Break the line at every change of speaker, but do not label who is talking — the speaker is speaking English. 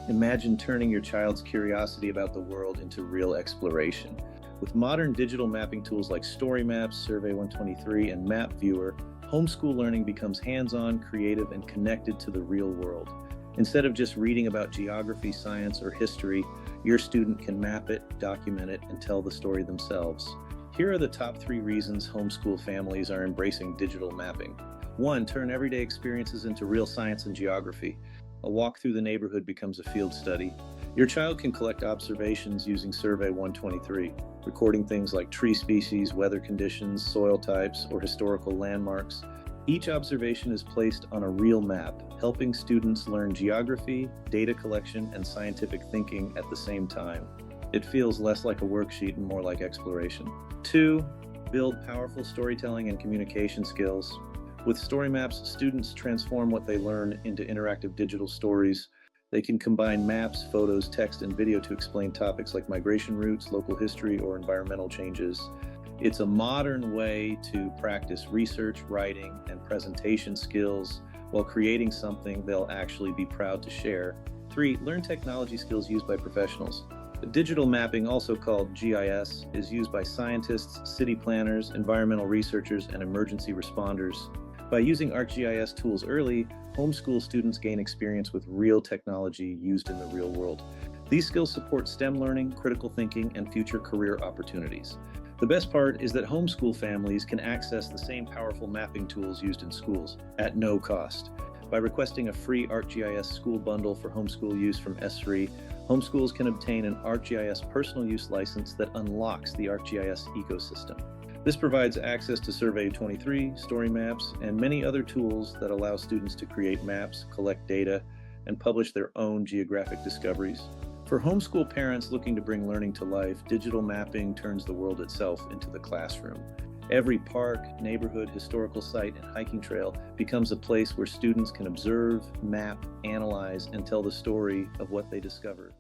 Imagine turning your child's curiosity about the world into real exploration. With modern digital mapping tools like StoryMaps, Survey 123, and Map Viewer, homeschool learning becomes hands-on, creative, and connected to the real world. Instead of just reading about geography, science, or history, your student can map it, document it, and tell the story themselves. Here are the top 3 reasons homeschool families are embracing digital mapping. 1. Turn everyday experiences into real science and geography. A walk through the neighborhood becomes a field study. Your child can collect observations using Survey 123, recording things like tree species, weather conditions, soil types, or historical landmarks. Each observation is placed on a real map, helping students learn geography, data collection, and scientific thinking at the same time. It feels less like a worksheet and more like exploration. 2. Build powerful storytelling and communication skills. With story maps, students transform what they learn into interactive digital stories. They can combine maps, photos, text, and video to explain topics like migration routes, local history, or environmental changes. It's a modern way to practice research, writing, and presentation skills while creating something they'll actually be proud to share. 3. Learn technology skills used by professionals. Digital mapping, also called GIS, is used by scientists, city planners, environmental researchers, and emergency responders. By using ArcGIS tools early, homeschool students gain experience with real technology used in the real world. These skills support STEM learning, critical thinking, and future career opportunities. The best part is that homeschool families can access the same powerful mapping tools used in schools at no cost. By requesting a free ArcGIS school bundle for homeschool use from Esri, homeschools can obtain an ArcGIS personal use license that unlocks the ArcGIS ecosystem. This provides access to Survey 23, StoryMaps, and many other tools that allow students to create maps, collect data, and publish their own geographic discoveries. For homeschool parents looking to bring learning to life, digital mapping turns the world itself into the classroom. Every park, neighborhood, historical site, and hiking trail becomes a place where students can observe, map, analyze, and tell the story of what they discovered.